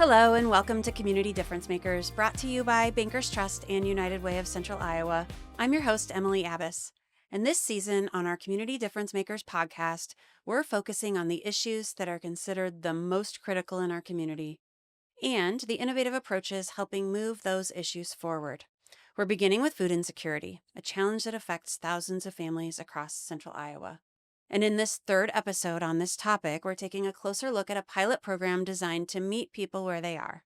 Hello and welcome to Community Difference Makers, brought to you by Bankers Trust and United Way of Central Iowa. I'm your host, Emily Abbas. And this season on our Community Difference Makers podcast, we're focusing on the issues that are considered the most critical in our community and the innovative approaches helping move those issues forward. We're beginning with food insecurity, a challenge that affects thousands of families across Central Iowa. And in this third episode on this topic, we're taking a closer look at a pilot program designed to meet people where they are.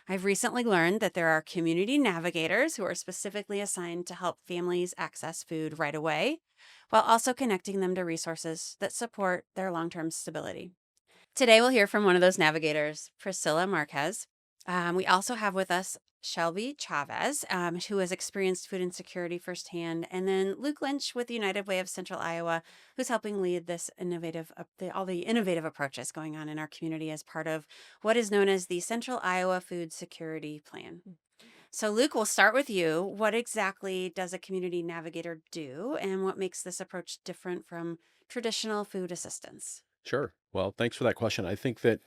I've recently learned that there are community navigators who are specifically assigned to help families access food right away, while also connecting them to resources that support their long-term stability. Today, we'll hear from one of those navigators, Priscilla Marquez. We also have with us Shelby Chavez, who has experienced food insecurity firsthand, and then Luke Lynch with the United Way of Central Iowa, who's helping lead this all the innovative approaches going on in our community as part of what is known as the Central Iowa Food Security Plan. So, Luke, we'll start with you. What exactly does a community navigator do, and what makes this approach different from traditional food assistance? Sure. Well, thanks for that question. I think that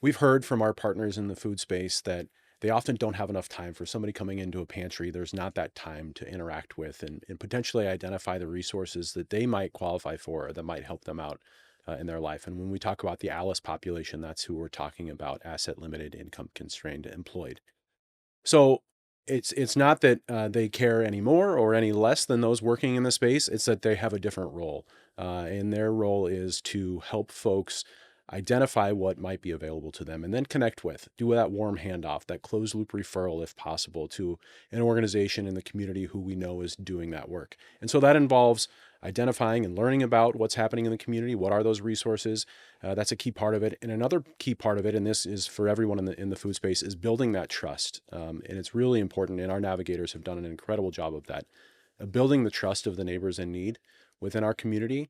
we've heard from our partners in the food space that they often don't have enough time for somebody coming into a pantry. There's not that time to interact with and potentially identify the resources that they might qualify for or that might help them out in their life. And when we talk about the ALICE population, that's who we're talking about: asset limited, income constrained, employed. So it's not that they care any more or any less than those working in the space. It's that they have a different role, and their role is to help folks identify what might be available to them and then connect with, do that warm handoff, that closed loop referral, if possible, to an organization in the community who we know is doing that work. And so that involves identifying and learning about what's happening in the community. What are those resources? That's a key part of it. And another key part of it, and this is for everyone in the food space, is building that trust. And it's really important. And our navigators have done an incredible job of that, building the trust of the neighbors in need within our community,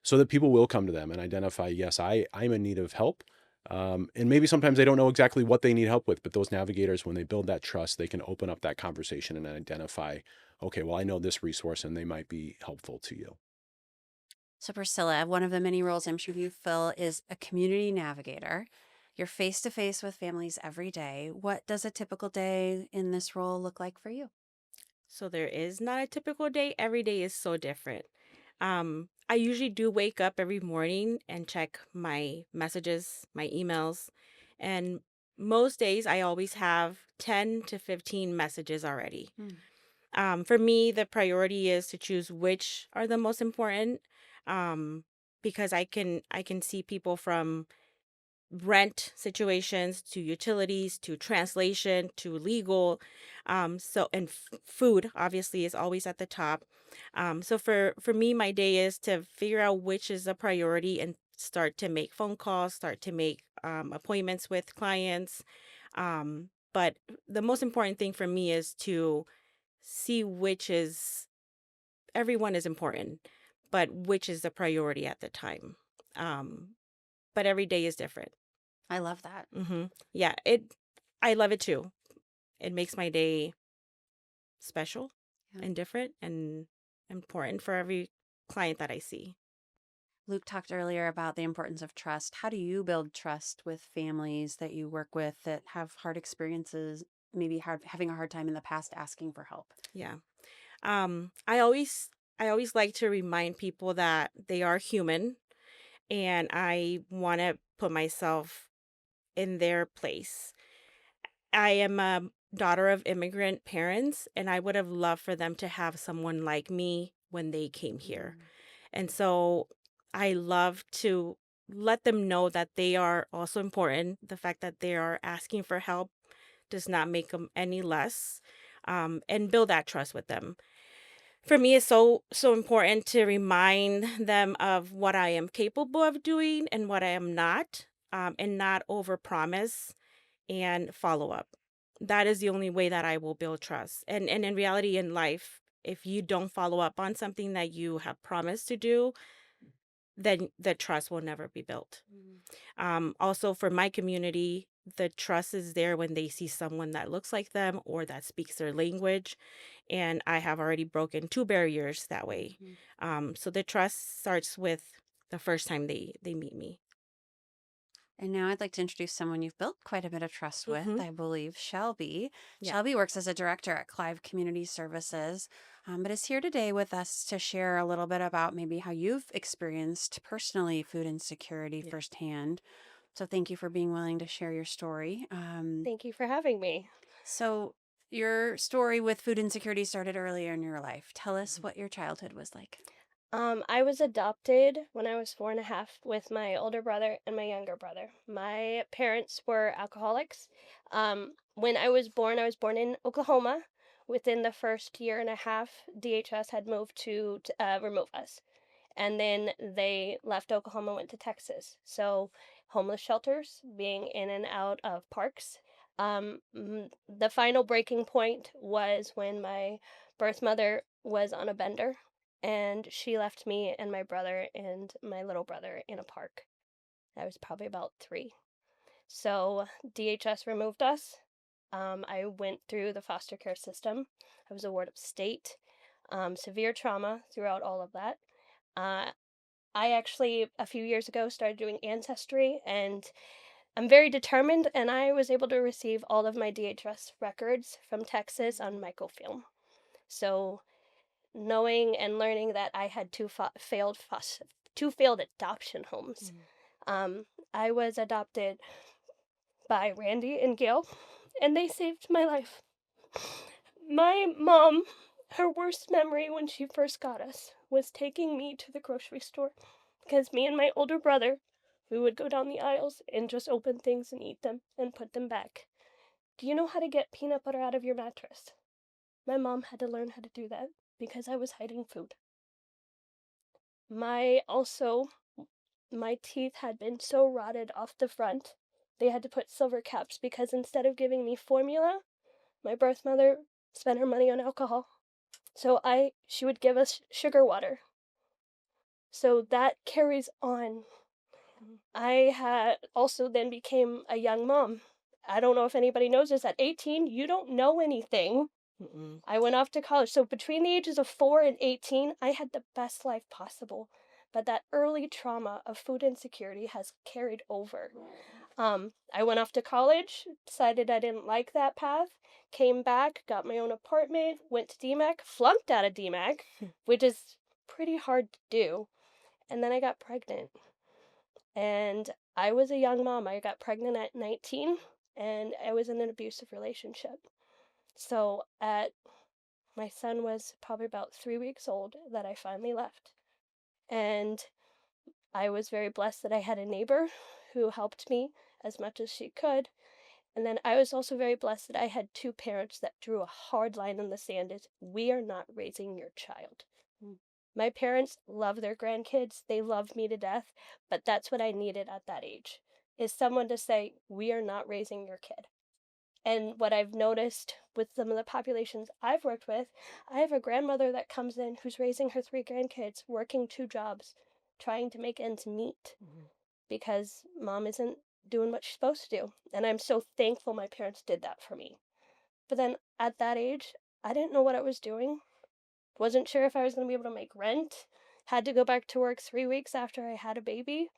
so that people will come to them and identify, yes, I'm in need of help. And maybe sometimes they don't know exactly what they need help with, but those navigators, when they build that trust, they can open up that conversation and identify, okay, well, I know this resource and they might be helpful to you. So, Priscilla, one of the many roles I'm sure you fill is a community navigator. You're face to face with families every day. What does a typical day in this role look like for you? So there is not a typical day. Every day is so different. I usually do wake up every morning and check my messages, my emails, and most days I always have 10 to 15 messages already. Hmm. For me, the priority is to choose which are the most important, um, because I can see people from rent situations to utilities to translation to legal, food obviously is always at the top. So for me, my day is to figure out which is a priority and start to make phone calls, start to make appointments with clients. But the most important thing for me is to see which is everyone is important, but which is the priority at the time. um but every day is different. I love that. Yeah, I love it too. It makes my day special Yeah. and different and important for every client that I see. Luke talked earlier about the importance of trust. How do you build trust with families that you work with that have hard experiences, maybe having a hard time in the past asking for help? Yeah. Um, I always I always like to remind people that they are human, and I want to put myself in their place. I am a daughter of immigrant parents, and I would have loved for them to have someone like me when they came here. Mm. And so I love to let them know that they are also important. The fact that they are asking for help does not make them any less, and build that trust with them. For me, it's so important to remind them of what I am capable of doing and what I am not, and not overpromise and follow up. That is the only way that I will build trust. And in reality, in life, if you don't follow up on something that you have promised to do, then the trust will never be built. Mm. Also, for my community, the trust is there when they see someone that looks like them or that speaks their language. And I have already broken two barriers that way. Mhm. So the trust starts with the first time they meet me. And now I'd like to introduce someone you've built quite a bit of trust with, Mm-hmm. I believe, Shelby. Yeah. Shelby works as a director at Clive Community Services, but is here today with us to share a little bit about maybe how you've experienced personally food insecurity Yeah. firsthand. So thank you for being willing to share your story. Thank you for having me. So your story with food insecurity started earlier in your life. Tell us what your childhood was like. I was adopted when I was 4.5 with my older brother and my younger brother. My parents were alcoholics. When I was born in Oklahoma. Within the first year and a half, DHS had moved to remove us. And then they left Oklahoma, went to Texas. So, homeless shelters, being in and out of parks. The final breaking point was when my birth mother was on a bender and she left me and my brother and my little brother in a park. I was probably about 3. So, DHS removed us. I went through the foster care system. I was a ward of state, severe trauma throughout all of that. Uh, I actually, a few years ago, started doing Ancestry, and I'm very determined, and I was able to receive all of my DHS records from Texas on microfilm. So, knowing and learning that I had two failed adoption homes, I was adopted by Randy and Gail, and they saved my life. My mom, her worst memory when she first got us was taking me to the grocery store because me and my older brother, we would go down the aisles and just open things and eat them and put them back. Do you know how to get peanut butter out of your mattress? My mom had to learn how to do that because I was hiding food. My teeth had been so rotted off the front, they had to put silver caps because instead of giving me formula, my birth mother spent her money on alcohol. So she would give us sugar water. So that carries on. I had also then became a young mom. I don't know if anybody knows this. At 18, you don't know anything. Mm-mm. I went off to college. So between the ages of 4 and 18, I had the best life possible. But that early trauma of food insecurity has carried over. I went off to college, decided I didn't like that path, came back, got my own apartment, went to DMAC, flunked out of DMAC, which is pretty hard to do. And then I got pregnant. And I was a young mom. I got pregnant at 19 and I was in an abusive relationship. So my son was probably about 3 weeks old that I finally left. And I was very blessed that I had a neighbor who helped me as much as she could. And then I was also very blessed that I had 2 parents that drew a hard line in the sand is we are not raising your child. My parents love their grandkids. They love me to death, but that's what I needed at that age. Is someone to say, "We are not raising your kid." And what I've noticed with some of the populations I've worked with, I have a grandmother that comes in who's raising her 3 grandkids, working 2 jobs, trying to make ends meet because mom isn't doing what she's supposed to do. And I'm so thankful my parents did that for me. But then at that age, I didn't know what I was doing. Wasn't sure if I was going to be able to make rent. Had to go back to work 3 weeks after I had a baby.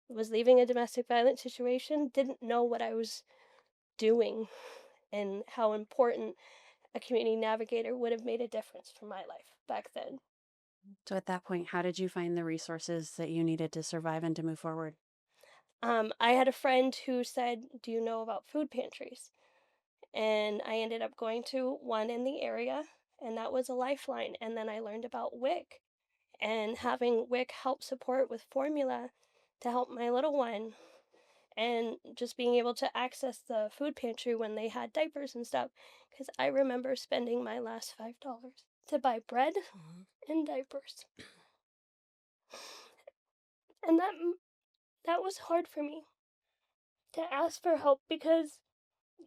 Was leaving a domestic violence situation. Didn't know what I was doing and how important a community navigator would have made a difference for my life back then. So at that point, how did you find the resources that you needed to survive and to move forward? I had a friend who said, "Do you know about food pantries?" And I ended up going to one in the area, and that was a lifeline. And then I learned about WIC and having WIC help support with formula to help my little one, and just being able to access the food pantry when they had diapers and stuff. Because I remember spending my last $5 to buy bread and diapers. And that was hard for me to ask for help because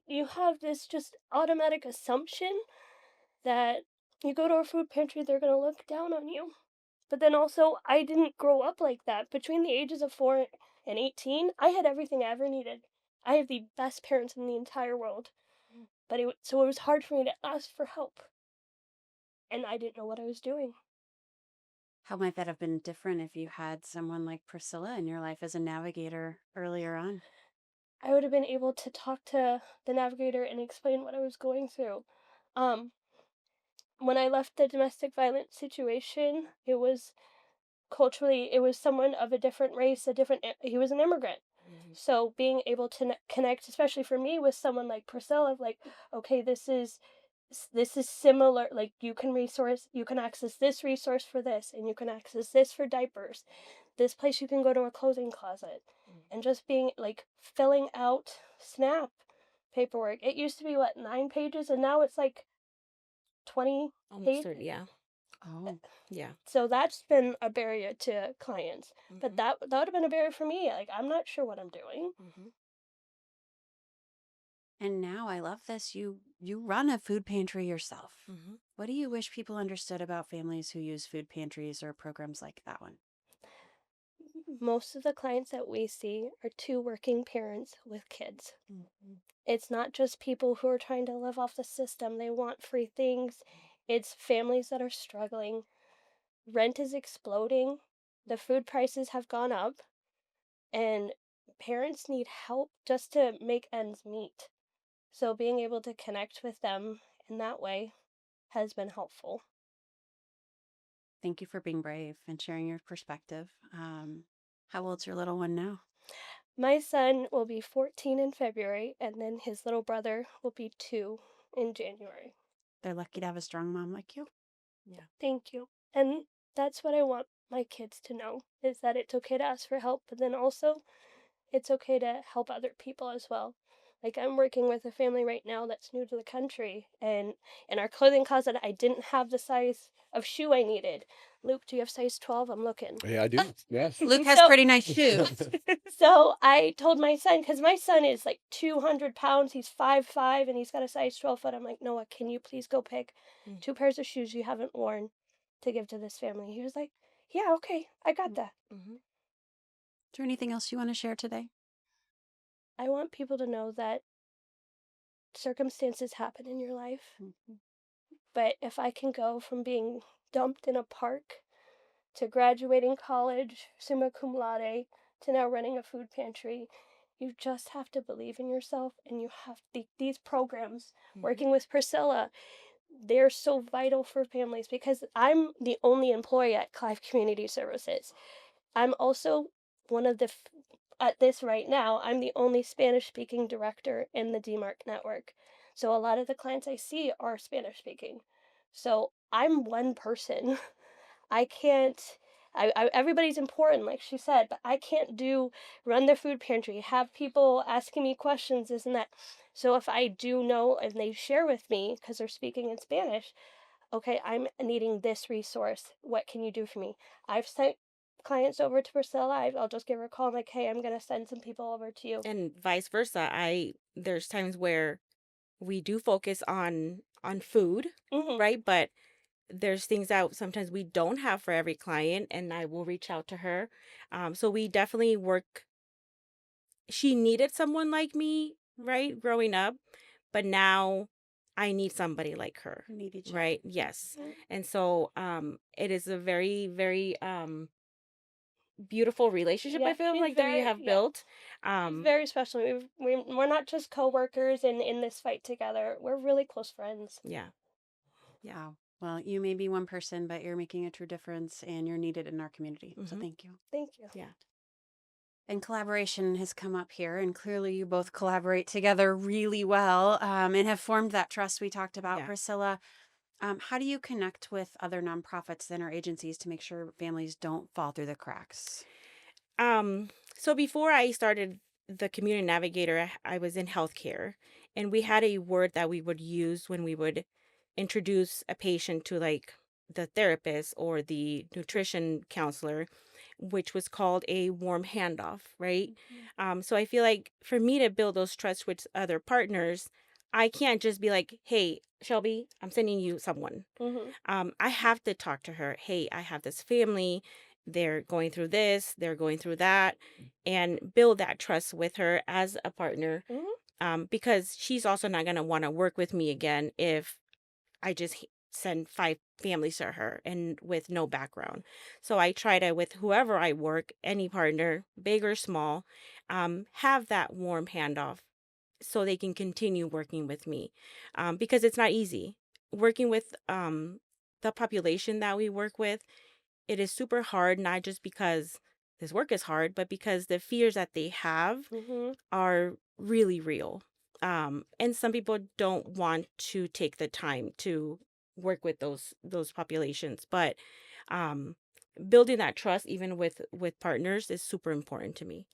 you have this just automatic assumption that you go to a food pantry, they're going to look down on you. But then also, I didn't grow up like that. Between the ages of 4 and 18, I had everything I ever needed. I have the best parents in the entire world. But so it was hard for me to ask for help. And I didn't know what I was doing. How might that have been different if you had someone like Priscilla in your life as a navigator earlier on? I would have been able to talk to the navigator and explain what I was going through. Um, when I left the domestic violence situation, it was culturally, it was someone of a different race, he was an immigrant. So being able to connect, especially for me, with someone like Priscilla, of like, okay, this is similar. Like you can access this resource for this, and you can access this for diapers. This place you can go to a clothing closet, and just being like filling out SNAP paperwork. It used to be what, 9 pages, and now it's like 20 Almost pages. 30, yeah. Oh, Yeah. So that's been a barrier to clients. But that would have been a barrier for me. Like, I'm not sure what I'm doing. and now I love this. You run a food pantry yourself. What do you wish people understood about families who use food pantries or programs like that one? Most of the clients that we see are two working parents with kids. It's not just people who are trying to live off the system. They want free things. It's families that are struggling. Rent is exploding. The food prices have gone up, and parents need help just to make ends meet. So being able to connect with them in that way has been helpful. Thank you for being brave and sharing your perspective. How old's your little one now? My son will be 14 in February, and then his little brother will be 2 in January. They're lucky to have a strong mom like you. Yeah. Thank you. And that's what I want my kids to know, is that it's okay to ask for help, but then also it's okay to help other people as well. Like, I'm working with a family right now that's new to the country, and in our clothing closet, I didn't have the size of shoe I needed. Luke, do you have size 12? I'm looking. Yeah, I do. Yes. Luke has So- pretty nice shoes. So I told my son, because my son is like 200 pounds, he's 5'5", and he's got a size 12 foot. I'm like, Noah, can you please go pick 2 pairs of shoes you haven't worn to give to this family? He was like, yeah, okay, I got that. Is there anything else you want to share today? I want people to know that circumstances happen in your life, but if I can go from being dumped in a park to graduating college, summa cum laude, to now running a food pantry, you just have to believe in yourself, and you have these programs, working with Priscilla, they're so vital for families, because I'm the only employee at Clive Community Services. I'm also one of the, at this right now, I'm the only Spanish speaking director in the DMARC network. So a lot of the clients I see are Spanish speaking. So I'm one person. I can't, everybody's important, like she said, but I can't run their food pantry, have people asking me questions, this and that. So if I do know and they share with me, because they're speaking in Spanish, okay, I'm needing this resource. What can you do for me? I've sent clients over to Priscilla. I'll just give her a call. I'm like, hey, I'm going to send some people over to you. And vice versa. There's times where we do focus on food, right? But there's things that sometimes we don't have for every client, and I will reach out to her. So we definitely work. She needed someone like me, right, growing up, but now I need somebody like her, We need each other. right? Yes. And so it is a very, very beautiful relationship, Yeah, I feel she's like, that we very- have yeah. built. It's very special. We're not just co-workers in this fight together. We're really close friends. Yeah. Wow. Well, you may be one person, but you're making a true difference and you're needed in our community. So thank you. Thank you. Yeah. And collaboration has come up here, and clearly you both collaborate together really well and have formed that trust we talked about. Yeah. Priscilla, how do you connect with other nonprofits and or agencies to make sure families don't fall through the cracks? So before I started the community navigator, I was in healthcare, and we had a word that we would use when we would introduce a patient to like the therapist or the nutrition counselor, which was called a warm handoff, right? So I feel like for me to build those trusts with other partners, I can't just be like, hey, Shelby, I'm sending you someone. I have to talk to her. Hey, I have this family. They're going through this, they're going through that, and build that trust with her as a partner. Because she's also not going to want to work with me again if I just send 5 families to her and with no background. So I try to, with whoever I work, any partner, big or small, have that warm handoff so they can continue working with me, because it's not easy working with the population that we work with. It is super hard, not just because this work is hard, but because the fears that they have Mhm. are really real. And some people don't want to take the time to work with those populations, but um, building that trust, even with partners, is super important to me.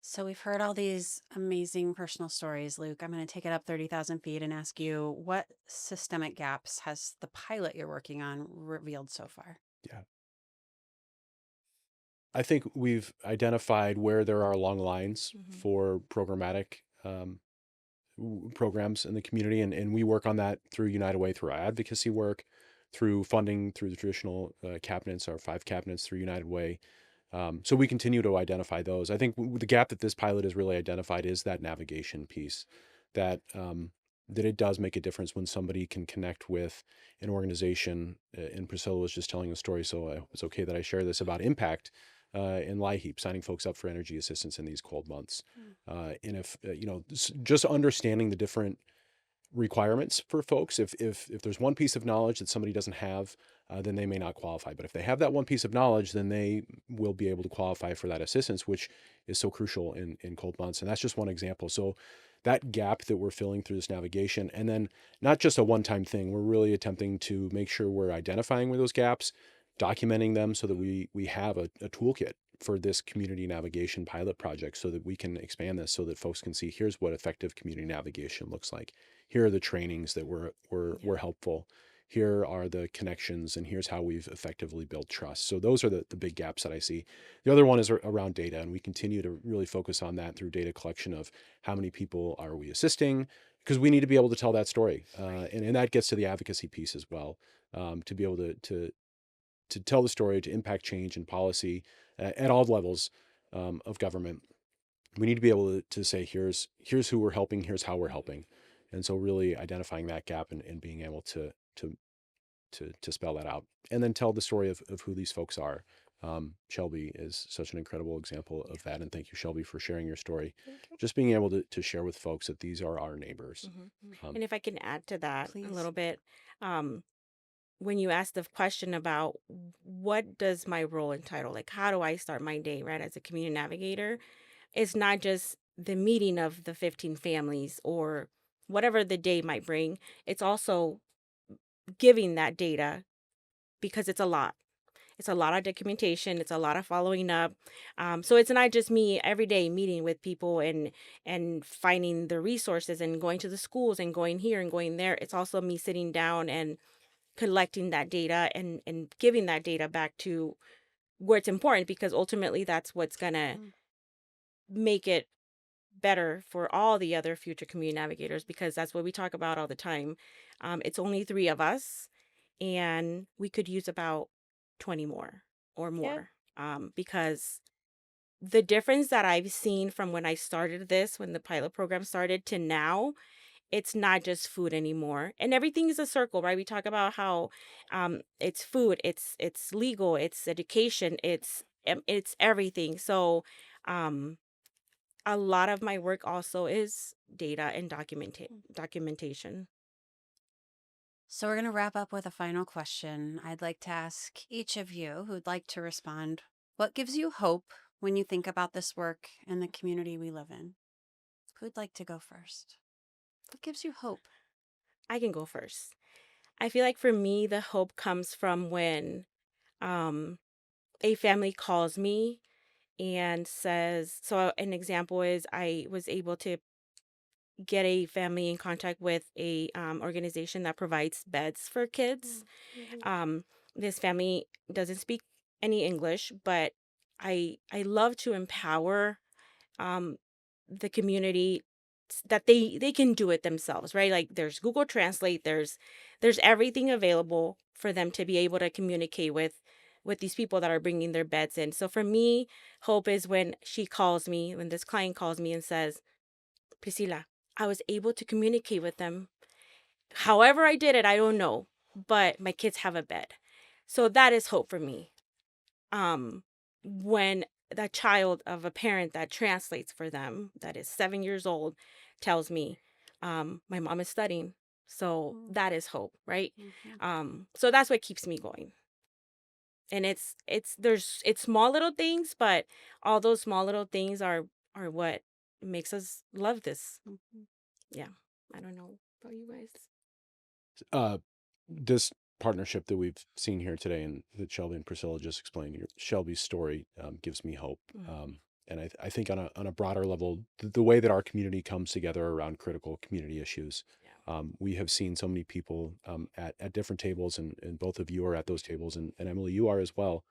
So we've heard all these amazing personal stories, Luke. I'm going to take it up 30,000 feet and ask you, what systemic gaps has the pilot you're working on revealed so far? Yeah. I think we've identified where there are long lines Hmm. for programmatic programs in the community, and we work on that through United Way, through our advocacy work, through funding, through the traditional cabinets, our 5 cabinets through United Way. So we continue to identify those. I think the gap that this pilot has really identified is that navigation piece, that that it does make a difference when somebody can connect with an organization. And Priscilla was just telling a story, so it's okay that I share this about impact in LIHEAP, signing folks up for energy assistance in these cold months. And if just understanding the different requirements for folks. If there's one piece of knowledge that somebody doesn't have, then they may not qualify. But if they have that one piece of knowledge, then they will be able to qualify for that assistance, which is so crucial in cold months. And that's just one example. So that gap that we're filling through this navigation, and then not just a one-time thing, we're really attempting to make sure we're identifying where those gaps, documenting them so that we have a toolkit for this community navigation pilot project, so that we can expand this, so that folks can see, here's what effective community navigation looks like. Here are the trainings that were helpful. Here are the connections, and here's how we've effectively built trust. So those are the big gaps that I see. The other one is around data, and we continue to really focus on that through data collection of how many people are we assisting, because we need to be able to tell that story. And that gets to the advocacy piece as well, to be able to tell the story, to impact change and policy at all levels of government. We need to be able to say, here's who we're helping, here's how we're helping. And so really identifying that gap, and being able to spell that out, and then tell the story of who these folks are. Shelby is such an incredible example of that. And thank you, Shelby, for sharing your story. Thank you. Just being able to share with folks that these are our neighbors. Hmm. Um, And if I can add to that a Please. little bit, um, when you asked the question about what does my role entitle, like how do I start my day, right, as a community navigator, it's not just the meeting of the 15 families or whatever the day might bring. It's also giving that data, because it's a lot. It's a lot of documentation. It's a lot of following up. So it's not just me every day meeting with people and finding the resources and going to the schools and going here and going there. It's also me sitting down and collecting that data and giving that data back to where it's important, because ultimately that's what's gonna Mm. make it better for all the other future community navigators, because that's what we talk about all the time. It's only 3 of us, and we could use about 20 more or Yeah. more, because the difference that I've seen from when I started this, when the pilot program started, to now, it's not just food anymore, and everything is a circle, right? We talk about how it's food, it's legal, it's education, it's everything. So um a lot of my work also is data and documentation. So we're going to wrap up with a final question. I'd like to ask each of you who'd like to respond, what gives you hope when you think about this work and the community we live in? Who'd like to go first? What gives you hope? I can go first. I feel like for me, the hope comes from when um, a family calls me and says, so an example is I was able to get a family in contact with a organization that provides beds for kids. Mhm. Um, this family doesn't speak any English, but I love to empower um, the community, that they can do it themselves, right? Like there's Google Translate, there's everything available for them to be able to communicate with these people that are bringing their beds in. So for me, hope is when when this client calls me and says, Priscilla, I was able to communicate with them. However I did it, I don't know. but my kids have a bed. So that is hope for me. When the child of a parent that translates for them, that is 7 years old, tells me, my mom is studying. So that is hope, right? So that's what keeps me going. And it's small little things, but all those small little things are what makes us love this. Yeah. I don't know about you guys. This partnership that we've seen here today and that Shelby and Priscilla just explained, Shelby's story gives me hope. And I think on a broader level, the way that our community comes together around critical community issues, we have seen so many people at different tables, and both of you are at those tables, and Emily, you are as well,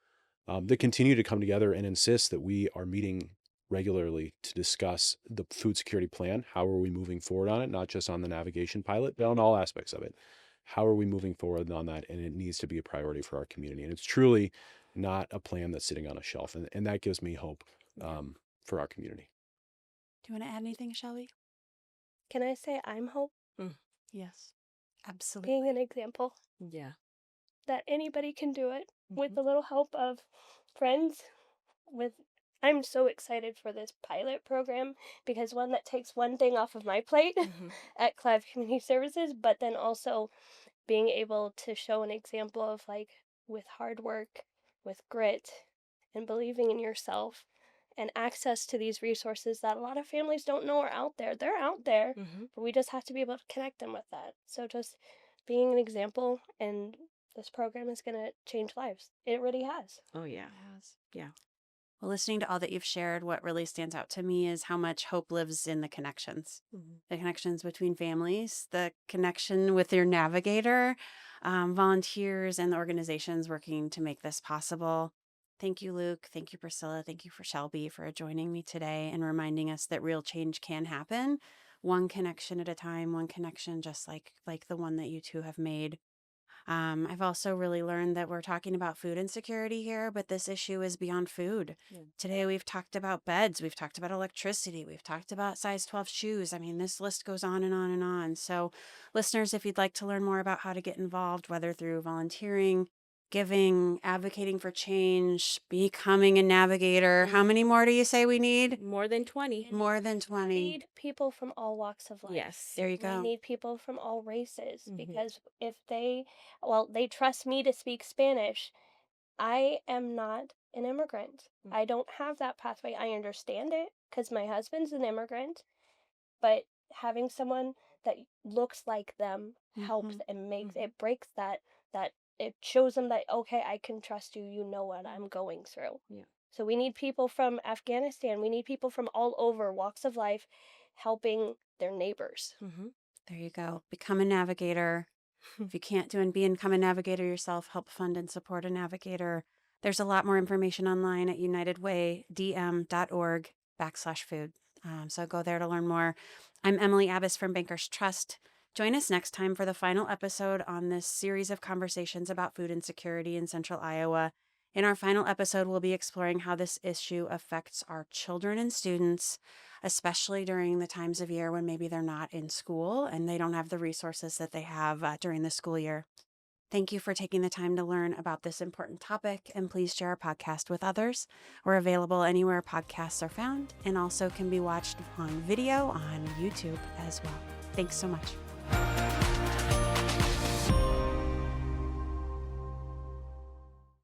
that continue to come together and insist that we are meeting regularly to discuss the food security plan. How are we moving forward on it? Not just on the navigation pilot, but on all aspects of it. How are we moving forward on that? And it needs to be a priority for our community. And it's truly not a plan that's sitting on a shelf. And that gives me hope for our community. Do you want to add anything, Shelby? Can I say I'm hope? Yes, absolutely. Being an example Yeah. that anybody can do it with a little help of friends. I'm so excited for this pilot program because one, that takes one thing off of my plate at Clive Community Services, but then also being able to show an example of, like, with hard work, with grit, and believing in yourself, and access to these resources that a lot of families don't know are out there. They're out there, but we just have to be able to connect them with that. So just being an example, and this program is going to change lives. It really has. Oh, yeah. It has. Yeah. Well, listening to all that you've shared, what really stands out to me is how much hope lives in the connections. The connections between families, the connection with your navigator, volunteers, and the organizations working to make this possible. Thank you, Luke. Thank you, Priscilla. Thank you for Shelby for joining me today and reminding us that real change can happen, one connection at a time, one connection just like the one that you two have made. I've also really learned that we're talking about food insecurity here, but this issue is beyond food. Today, we've talked about beds, we've talked about electricity, we've talked about size 12 shoes. I mean, this list goes on and on and on. So, listeners, if you'd like to learn more about how to get involved, whether through volunteering, giving, advocating for change, becoming a navigator, how many more do you say we need? More than 20. More than 20. We need people from all walks of life. Yes. There you go. We need people from all races, because if they trust me to speak Spanish. I am not an immigrant. I don't have that pathway. I understand it because my husband's an immigrant, but having someone that looks like them helps and makes it breaks that it shows them that, okay, I can trust you. You know what I'm going through. Yeah. So we need people from Afghanistan. We need people from all over walks of life helping their neighbors. There you go. Become a navigator. If you can't become a navigator yourself, help fund and support a navigator. There's a lot more information online at unitedwaydm.org/food. So go there to learn more. I'm Emily Abbas from Bankers Trust. Join us next time for the final episode on this series of conversations about food insecurity in Central Iowa. In our final episode, we'll be exploring how this issue affects our children and students, especially during the times of year when maybe they're not in school and they don't have the resources that they have during the school year. Thank you for taking the time to learn about this important topic, and please share our podcast with others. We're available anywhere podcasts are found and also can be watched on video on YouTube as well. Thanks so much.